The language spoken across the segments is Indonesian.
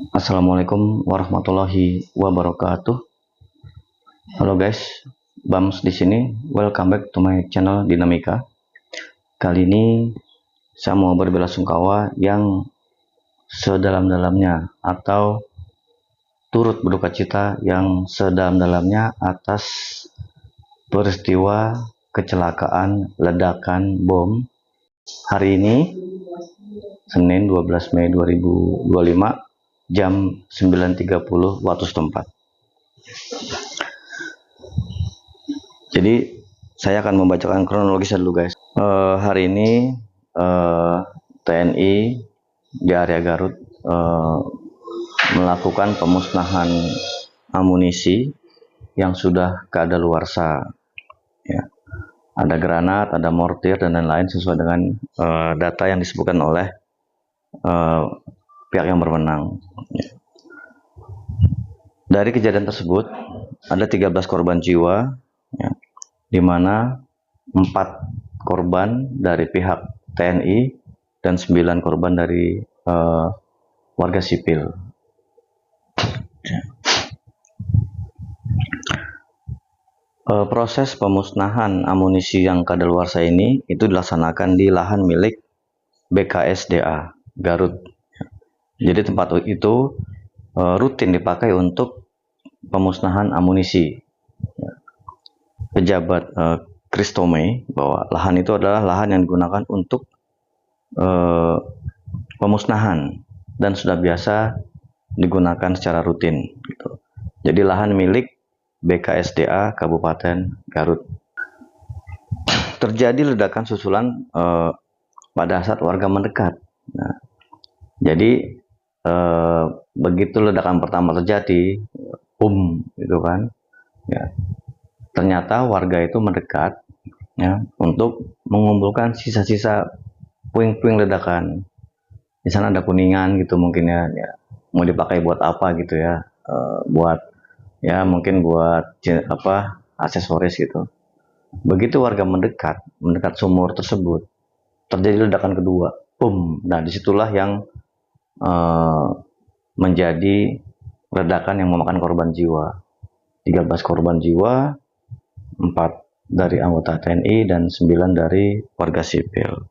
Assalamualaikum warahmatullahi wabarakatuh. Halo guys, Bams di sini. Welcome back to my channel Dinamika. Kali ini saya mau berbelasungkawa yang sedalam-dalamnya atau turut berduka cita yang sedalam-dalamnya atas peristiwa kecelakaan ledakan bom hari ini Senin 12 Mei 2025 jam 9.30 waktu setempat. Jadi saya akan membacakan kronologisnya dulu guys. Hari ini TNI di area Garut melakukan pemusnahan amunisi yang sudah kadaluarsa. Ya. Ada granat, ada mortir dan lain-lain sesuai dengan data yang disebutkan oleh pihak yang berwenang. Ya. Dari kejadian tersebut ada 13 korban jiwa, ya, di mana 4 korban dari pihak TNI dan 9 korban dari warga sipil. Proses pemusnahan amunisi yang kadaluarsa ini itu dilaksanakan di lahan milik BKSDA Garut. Jadi tempat itu rutin dipakai untuk pemusnahan amunisi. Pejabat Kristome bahwa lahan itu adalah lahan yang digunakan untuk pemusnahan dan sudah biasa digunakan secara rutin. Gitu. Jadi lahan milik BKSDA Kabupaten Garut. Terjadi ledakan susulan pada saat warga mendekat. Nah, jadi begitu ledakan pertama terjadi, gitu kan, ya, ternyata warga itu mendekat, ya, untuk mengumpulkan sisa-sisa puing-puing ledakan. Di sana ada kuningan gitu mungkin ya, mau dipakai buat apa gitu ya, buat ya mungkin buat apa aksesoris gitu. Begitu warga mendekat sumur tersebut, terjadi ledakan kedua, Nah disitulah yang menjadi ledakan yang memakan korban jiwa. 13 korban jiwa, 4 dari anggota TNI dan 9 dari warga sipil.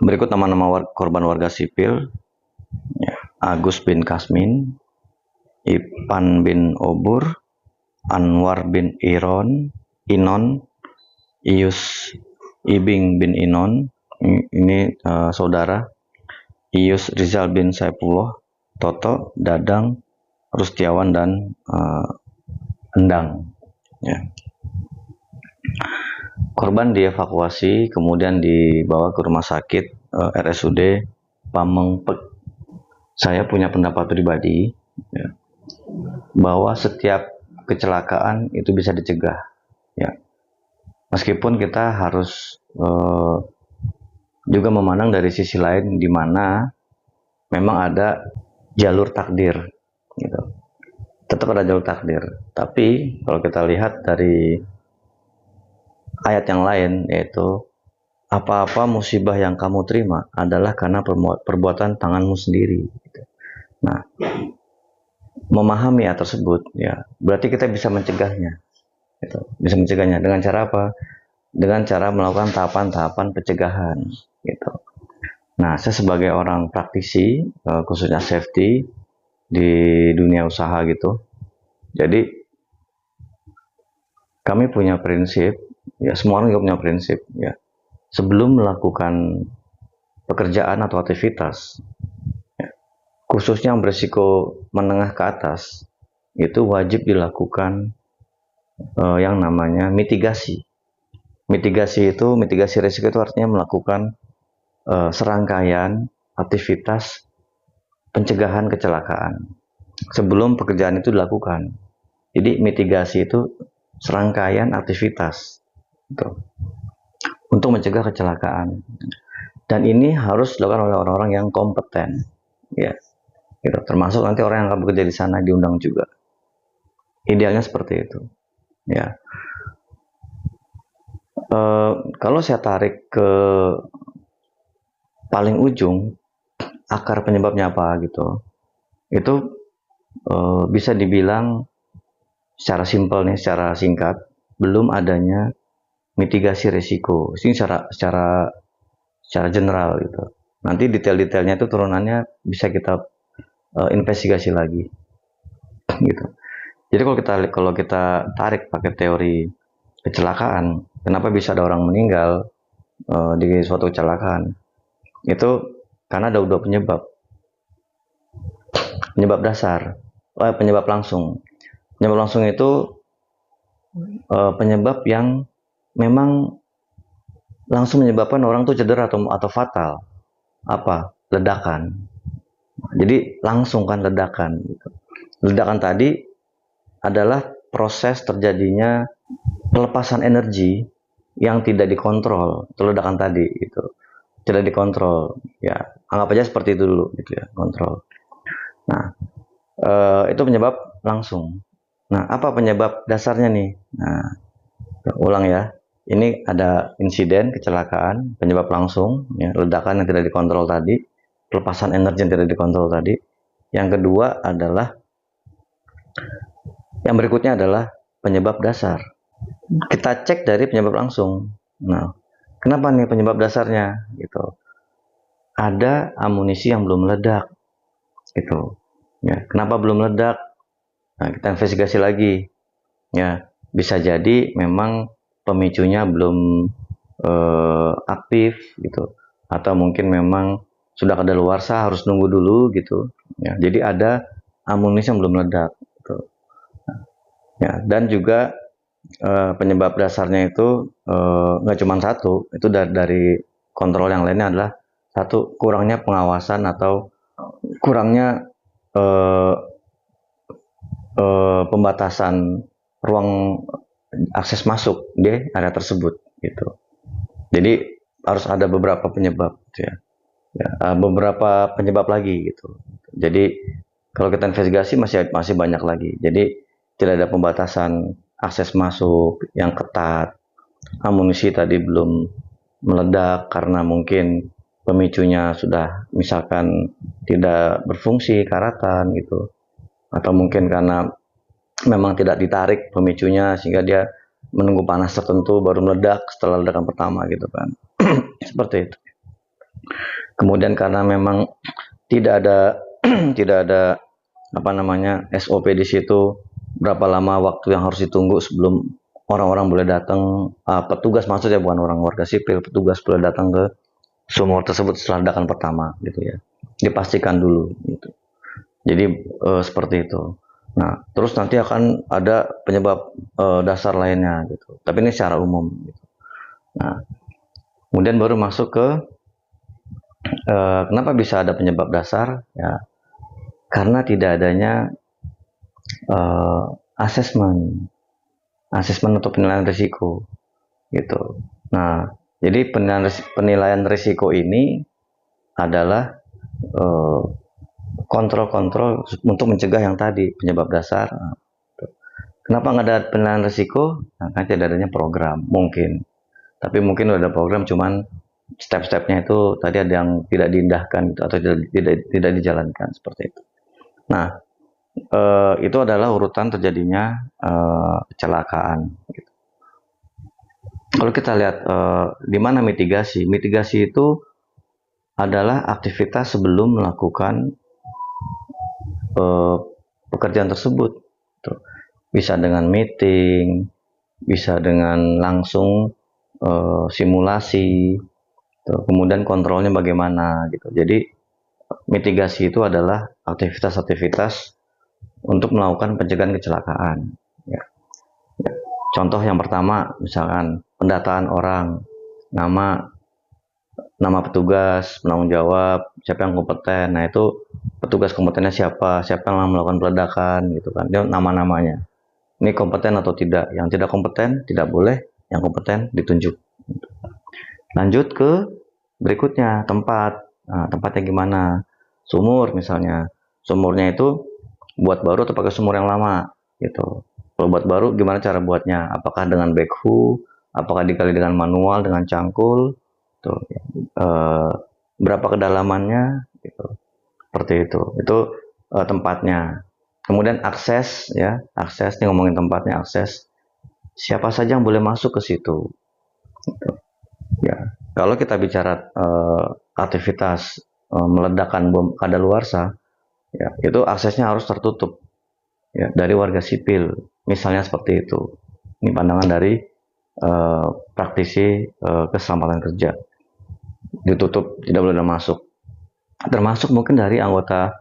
Berikut nama-nama korban warga sipil, ya, Agus bin Kasmin, Ipan bin Obur, Anwar bin Inon, Ius Ibing bin Inon, ini saudara, Ius Rizal bin Saipullah, Toto, Dadang, Rustiawan, dan Endang. Ya. Korban dievakuasi kemudian dibawa ke rumah sakit RSUD Pamengpek. Saya punya pendapat pribadi, ya, bahwa setiap kecelakaan itu bisa dicegah. Ya. Meskipun kita harus juga memandang dari sisi lain di mana memang ada jalur takdir, gitu. Tetap ada jalur takdir. Tapi kalau kita lihat dari ayat yang lain, yaitu apa-apa musibah yang kamu terima adalah karena perbuatan tanganmu sendiri. Gitu. Nah, memahami hal tersebut, ya berarti kita bisa mencegahnya. Gitu. Bisa mencegahnya dengan cara apa? Dengan cara melakukan tahapan-tahapan pencegahan. Gitu. Nah, saya sebagai orang praktisi, khususnya safety di dunia usaha gitu, jadi kami punya prinsip, ya semua orang juga punya prinsip, ya sebelum melakukan pekerjaan atau aktivitas, ya, khususnya yang berisiko menengah ke atas, itu wajib dilakukan yang namanya mitigasi. Mitigasi risiko itu artinya melakukan serangkaian aktivitas pencegahan kecelakaan sebelum pekerjaan itu dilakukan. Jadi mitigasi itu serangkaian aktivitas gitu, untuk mencegah kecelakaan, dan ini harus dilakukan oleh orang-orang yang kompeten, ya, gitu. Termasuk nanti orang yang akan bekerja di sana diundang juga. Idealnya seperti itu, ya. Kalau saya tarik ke paling ujung, akar penyebabnya apa gitu. Itu bisa dibilang secara simpel nih, secara singkat, belum adanya mitigasi risiko. Ini secara general gitu. Nanti detail-detailnya itu turunannya bisa kita investigasi lagi gitu. Jadi kalau kita tarik pakai teori kecelakaan, kenapa bisa ada orang meninggal di suatu kecelakaan? Itu karena ada dua penyebab. Penyebab dasar, penyebab langsung. Penyebab langsung itu penyebab yang memang langsung menyebabkan orang tuh cedera atau fatal. Apa? Ledakan. Jadi langsung kan ledakan. Gitu. Ledakan tadi adalah proses terjadinya pelepasan energi yang tidak dikontrol. Itu ledakan tadi. Gitu. Tidak dikontrol. Ya, anggap aja seperti itu dulu. Gitu ya, kontrol. Nah, itu penyebab langsung. Nah, apa penyebab dasarnya nih? Nah, ulang ya. Ini ada insiden kecelakaan, penyebab langsung, ya, ledakan yang tidak dikontrol tadi, pelepasan energi yang tidak dikontrol tadi. Yang kedua adalah, yang berikutnya adalah penyebab dasar. Kita cek dari penyebab langsung. Nah, kenapa nih penyebab dasarnya? Gitu. Ada amunisi yang belum meledak. Gitu. Ya, kenapa belum meledak? Nah, kita investigasi lagi. Ya, bisa jadi memang pemicunya belum aktif gitu, atau mungkin memang sudah kadaluarsa harus nunggu dulu gitu. Ya, jadi ada amunisi yang belum meledak. Gitu. Ya, dan juga penyebab dasarnya itu nggak cuma satu, itu dari kontrol yang lainnya adalah satu, kurangnya pengawasan atau kurangnya eh, pembatasan ruang akses masuk di area tersebut gitu. Jadi harus ada beberapa penyebab gitu ya. Beberapa penyebab lagi gitu. Jadi kalau kita investigasi masih banyak lagi. Jadi tidak ada pembatasan akses masuk yang ketat. Amunisi tadi belum meledak karena mungkin pemicunya sudah misalkan tidak berfungsi karatan gitu. Atau mungkin karena memang tidak ditarik pemicunya sehingga dia menunggu panas tertentu baru meledak setelah ledakan pertama gitu kan. Seperti itu. Kemudian karena memang tidak ada tidak ada SOP di situ, berapa lama waktu yang harus ditunggu sebelum orang-orang boleh datang, petugas maksudnya bukan orang warga sipil, petugas boleh datang ke sumur tersebut setelah ledakan pertama gitu ya. Dipastikan dulu gitu. Jadi seperti itu. Nah, terus nanti akan ada penyebab dasar lainnya gitu. Tapi ini secara umum gitu. Nah, kemudian baru masuk ke kenapa bisa ada penyebab dasar? Ya, karena tidak adanya asesmen atau penilaian risiko gitu. Nah, jadi penilaian risiko ini adalah kontrol-kontrol untuk mencegah yang tadi penyebab dasar. Kenapa nggak ada penilaian risiko? Nah, kan tidak adanya program mungkin. Tapi mungkin udah ada program, cuman step-stepnya itu tadi ada yang tidak diindahkan gitu, atau tidak dijalankan seperti itu. Nah, itu adalah urutan terjadinya kecelakaan. Gitu. Kalau kita lihat di mana mitigasi, mitigasi itu adalah aktivitas sebelum melakukan pekerjaan tersebut. Tuh. Bisa dengan meeting, bisa dengan langsung simulasi, tuh. Kemudian kontrolnya bagaimana gitu. Jadi mitigasi itu adalah aktivitas-aktivitas untuk melakukan pencegahan kecelakaan. Ya. Contoh yang pertama, misalkan pendataan orang, nama petugas, penanggung jawab, siapa yang kompeten. Nah itu petugas kompetennya siapa yang melakukan peledakan gitu kan. Dia nama-namanya. Ini kompeten atau tidak? Yang tidak kompeten tidak boleh, yang kompeten ditunjuk. Lanjut ke berikutnya, tempat. Nah, tempatnya gimana? Sumur misalnya. Sumurnya itu buat baru atau pakai sumur yang lama gitu. Kalau buat baru gimana cara buatnya? Apakah dengan backhoe? Apakah dikali dengan manual, dengan cangkul? Tuh, berapa kedalamannya? Gitu. seperti itu tempatnya. Kemudian akses, ya, akses nih, ngomongin tempatnya, akses, siapa saja yang boleh masuk ke situ, ya. Kalau kita bicara aktivitas meledakkan bom kadaluarsa, ya, itu aksesnya harus tertutup, ya, dari warga sipil, misalnya seperti itu. Ini pandangan dari praktisi keselamatan kerja. Ditutup, tidak boleh masuk. Termasuk mungkin dari anggota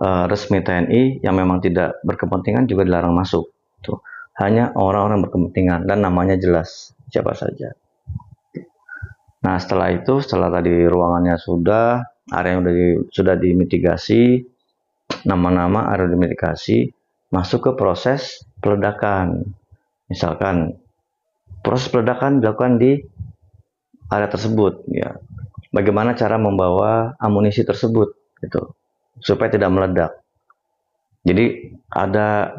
resmi TNI yang memang tidak berkepentingan juga dilarang masuk. Tuh. Hanya orang-orang berkepentingan dan namanya jelas siapa saja. Nah, setelah itu, setelah tadi ruangannya sudah, area sudah dimitigasi, nama-nama area dimitigasi, masuk ke proses peledakan. Misalkan proses peledakan dilakukan di area tersebut, ya. Bagaimana cara membawa amunisi tersebut, gitu, supaya tidak meledak. Jadi ada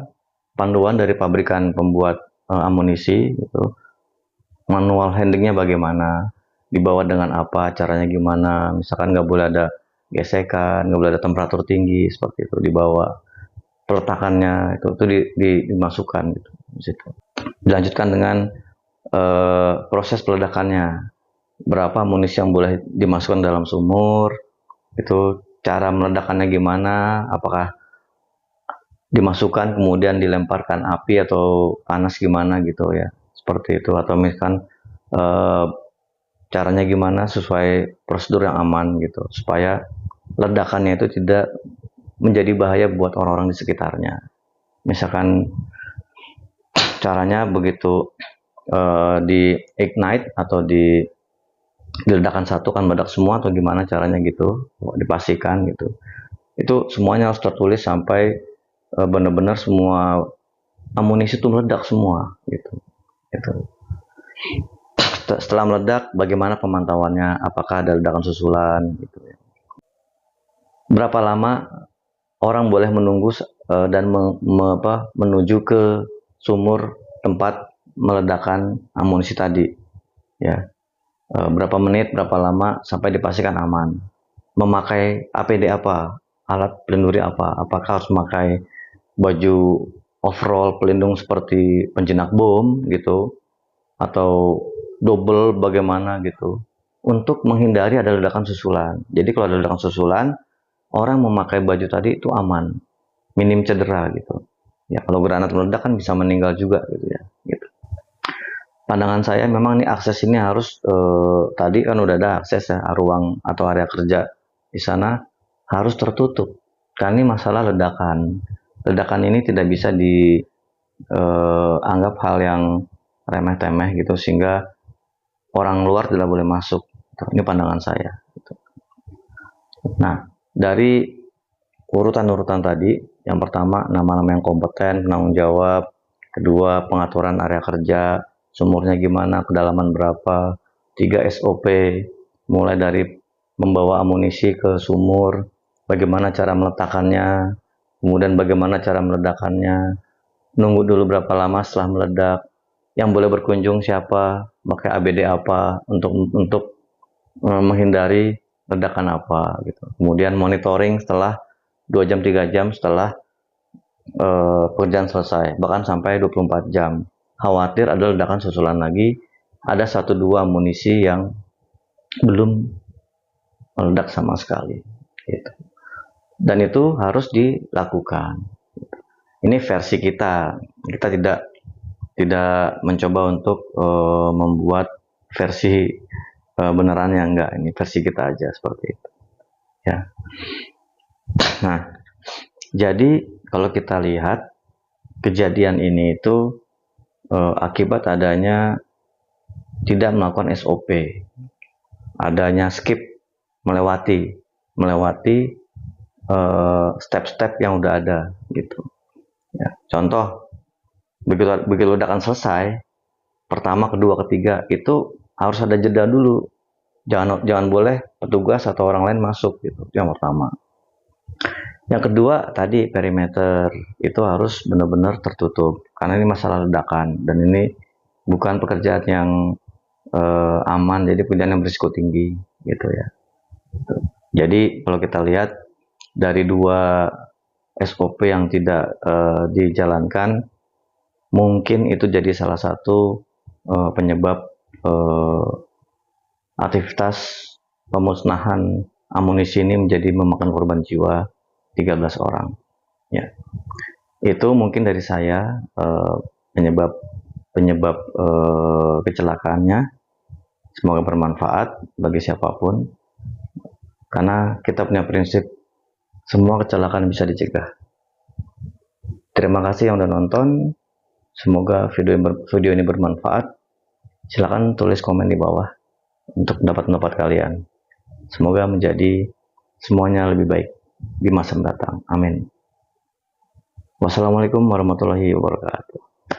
panduan dari pabrikan pembuat amunisi, gitu. Manual handlingnya bagaimana, dibawa dengan apa, caranya gimana. Misalkan nggak boleh ada gesekan, nggak boleh ada temperatur tinggi, seperti itu dibawa. Peletakannya itu dimasukkan, gitu, di situ. Dilanjutkan dengan proses peledakannya. Berapa amunisi yang boleh dimasukkan dalam sumur, itu cara meledakannya gimana, apakah dimasukkan kemudian dilemparkan api atau panas gimana, gitu ya, seperti itu. Atau misalkan caranya gimana sesuai prosedur yang aman, gitu, supaya ledakannya itu tidak menjadi bahaya buat orang-orang di sekitarnya. Misalkan caranya begitu di ignite atau diledakan satu kan meledak semua, atau gimana caranya, gitu, dipastikan, gitu. Itu semuanya harus tertulis sampai benar-benar semua amunisi itu meledak semua, gitu. Setelah meledak, bagaimana pemantauannya, apakah ada ledakan susulan, gitu ya. Berapa lama orang boleh menunggu dan menuju ke sumur tempat meledakan amunisi tadi, ya. Berapa menit, berapa lama sampai dipastikan aman. Memakai APD apa, alat pelindung apa, apakah harus memakai baju overall pelindung seperti penjinak bom, gitu, atau double bagaimana, gitu, untuk menghindari ada ledakan susulan. Jadi kalau ada ledakan susulan, orang memakai baju tadi itu aman, minim cedera, gitu. Ya, kalau granat meledak kan bisa meninggal juga, gitu ya, gitu. Pandangan saya memang nih akses ini harus tadi kan udah ada akses ya, ruang atau area kerja di sana harus tertutup. Karena ini masalah ledakan. Ledakan ini tidak bisa dianggap hal yang remeh-temeh, gitu, sehingga orang luar tidak boleh masuk. Ini pandangan saya. Gitu. Nah, dari urutan-urutan tadi, yang pertama nama-nama yang kompeten, penanggung jawab, kedua pengaturan area kerja, sumurnya gimana, kedalaman berapa, 3 SOP, mulai dari membawa amunisi ke sumur, bagaimana cara meletakkannya, kemudian bagaimana cara meledakannya, nunggu dulu berapa lama setelah meledak, yang boleh berkunjung siapa, pakai ABD apa untuk menghindari ledakan apa, gitu. Kemudian monitoring setelah 2 jam 3 jam setelah pekerjaan selesai, bahkan sampai 24 jam. Khawatir ada ledakan susulan lagi, ada 1-2 amunisi yang belum meledak sama sekali, gitu. Dan itu harus dilakukan. Ini versi kita tidak mencoba untuk membuat versi benerannya, enggak. Ini versi kita aja seperti itu, ya. Nah, jadi kalau kita lihat kejadian ini itu akibat adanya tidak melakukan SOP, adanya skip, melewati step-step yang udah ada, gitu. Ya, contoh, begitu ledakan selesai, pertama, kedua, ketiga, itu harus ada jeda dulu. Jangan boleh petugas atau orang lain masuk, gitu. Yang pertama. Yang kedua, tadi perimeter itu harus benar-benar tertutup, karena ini masalah ledakan dan ini bukan pekerjaan yang aman, jadi pekerjaan yang berisiko tinggi, gitu ya. Jadi kalau kita lihat dari dua SOP yang tidak dijalankan, mungkin itu jadi salah satu penyebab aktivitas pemusnahan amunisi ini menjadi memakan korban jiwa 13 orang. Ya, itu mungkin dari saya penyebab kecelakaannya. Semoga bermanfaat bagi siapapun, karena kita punya prinsip semua kecelakaan bisa dicegah. Terima kasih yang udah nonton. Semoga video ini bermanfaat. Silahkan tulis komen di bawah untuk pendapat kalian. Semoga menjadi semuanya lebih baik di masa mendatang. Amin. Wassalamualaikum warahmatullahi wabarakatuh.